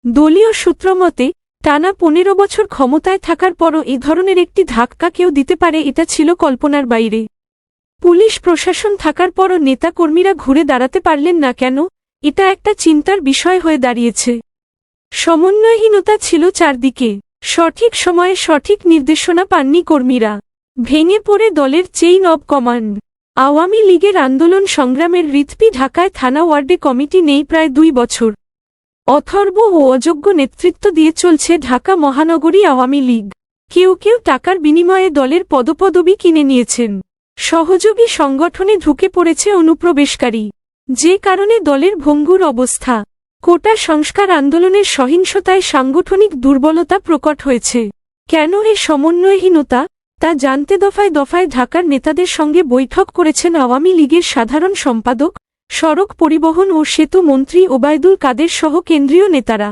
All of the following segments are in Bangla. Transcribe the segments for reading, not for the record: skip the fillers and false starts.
দলীয় সূত্রমতে টানা ১৫ বছর ক্ষমতায় থাকার পরও এ ধরনের একটি ধাক্কা কেউ দিতে পারে এটা ছিল কল্পনার বাইরে। পুলিশ প্রশাসন থাকার পরও নেতাকর্মীরা ঘুরে দাঁড়াতে পারলেন না কেন, এটা একটা চিন্তার বিষয় হয়ে দাঁড়িয়েছে। সমন্বয়হীনতা ছিল চারদিকে, সঠিক সময়ে সঠিক নির্দেশনা পাননি কর্মীরা, ভেঙে পড়ে দলের চেইন অব কমান্ড। আওয়ামী লীগের আন্দোলন সংগ্রামের হৃৎপি ঢাকায় থানা ওয়ার্ডে কমিটি নেই প্রায় ২ বছর। অথর্ব ও অযোগ্য নেতৃত্ব দিয়ে চলছে ঢাকা মহানগরী আওয়ামী লীগ। কেউ কেউ টাকার বিনিময়ে দলের পদপদবি কিনে নিয়েছেন, সহযোগী সংগঠনে ঢুকে পড়েছে অনুপ্রবেশকারী, যে কারণে দলের ভঙ্গুর অবস্থা। কোটা সংস্কার আন্দোলনের সহিংসতায় সাংগঠনিক দুর্বলতা প্রকট হয়েছে। কেন এ সমন্বয়হীনতা, তা জানতে দফায় দফায় ঢাকার নেতাদের সঙ্গে বৈঠক করেছেন আওয়ামী লীগের সাধারণ সম্পাদক, সড়ক পরিবহন ও সেতু মন্ত্রী ওবায়দুল কাদের সহ কেন্দ্রীয় নেতারা।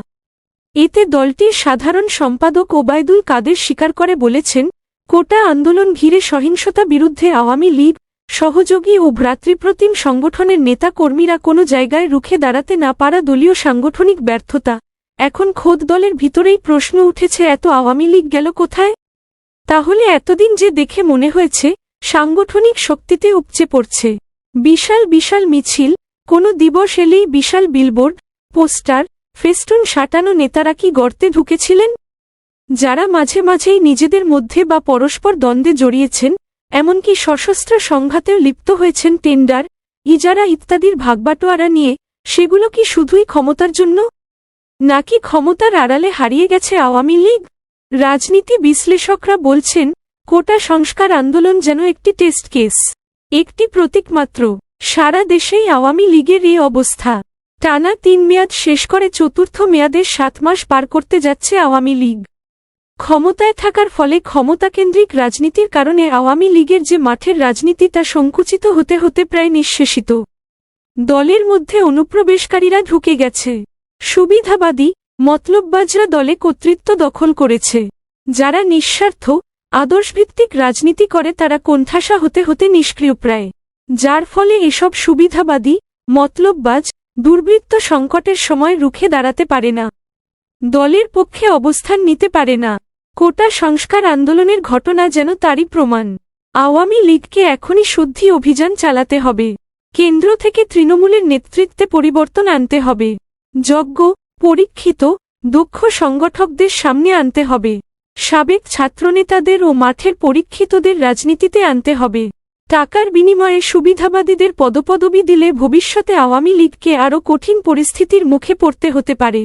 এতে দলটির সাধারণ সম্পাদক ওবায়দুল কাদের স্বীকার করে বলেছেন, কোটা আন্দোলন ঘিরে সহিংসতা বিরুদ্ধে আওয়ামী লীগ, সহযোগী ও ভ্রাতৃপ্রতিম সংগঠনের নেতা কর্মীরা কোনো জায়গায় রুখে দাঁড়াতে না পারা দলীয় সাংগঠনিক ব্যর্থতা। এখন খোদ দলের ভিতরেই প্রশ্ন উঠেছে, এত আওয়ামী লীগ গেল কোথায়? তাহলে এতদিন যে দেখে মনে হয়েছে সাংগঠনিক শক্তিতে উপচে পড়ছে বিশাল বিশাল মিছিল, কোনো দিবস এলেই বিশাল বিলবোর্ড, পোস্টার, ফেস্টুন সাঁটানো নেতারা কি গর্তে ঢুকেছিলেন? যারা মাঝে মাঝেই নিজেদের মধ্যে বা পরস্পর দ্বন্দ্বে জড়িয়েছেন, এমনকি সশস্ত্র সংঘাতেও লিপ্ত হয়েছেন টেন্ডার, ইজারা ইত্যাদির ভাগবাটোয়ারা নিয়ে, সেগুলো কি শুধুই ক্ষমতার জন্য, নাকি ক্ষমতার আড়ালে হারিয়ে গেছে আওয়ামী লীগ? রাজনীতি বিশ্লেষকরা বলছেন, কোটা সংস্কার আন্দোলন যেন একটি টেস্ট কেস, একটি প্রতীক মাত্র। সারা দেশেই আওয়ামী লীগের এই অবস্থা। টানা ৩ মেয়াদ শেষ করে চতুর্থ মেয়াদের ৭ মাস পার করতে যাচ্ছে আওয়ামী লীগ। ক্ষমতায় থাকার ফলে ক্ষমতাকেন্দ্রিক রাজনীতির কারণে আওয়ামী লীগের যে মাঠের রাজনীতি তা সংকুচিত হতে হতে প্রায় নিঃশেষিত। দলের মধ্যে অনুপ্রবেশকারীরা ঢুকে গেছে, সুবিধাবাদী, মতলববাজরা দলে কর্তৃত্ব দখল করেছে। যারা নিঃস্বার্থ, আদর্শভিত্তিক রাজনীতি করে তারা কোণঠাসা হতে হতে নিষ্ক্রিয়প্রায়, যার ফলে এসব সুবিধাবাদী, মতলববাজ, দুর্বৃত্ত সংকটের সময় রুখে দাঁড়াতে পারে না, দলের পক্ষে অবস্থান নিতে পারে না। কোটা সংস্কার আন্দোলনের ঘটনা যেন তারই প্রমাণ। আওয়ামী লীগকে এখনই শুদ্ধি অভিযান চালাতে হবে, কেন্দ্র থেকে তৃণমূলের নেতৃত্বে পরিবর্তন আনতে হবে, যোগ্য, পরীক্ষিত, দক্ষ সংগঠকদের সামনে আনতে হবে, সাবেক ছাত্রনেতাদের ও মাঠের পরীক্ষিতদের রাজনীতিতে আনতে হবে। টাকার বিনিময়ে সুবিধাবাদীদের পদপদবি দিলে ভবিষ্যতে আওয়ামী লীগকে আরও কঠিন পরিস্থিতির মুখে পড়তে হতে পারে।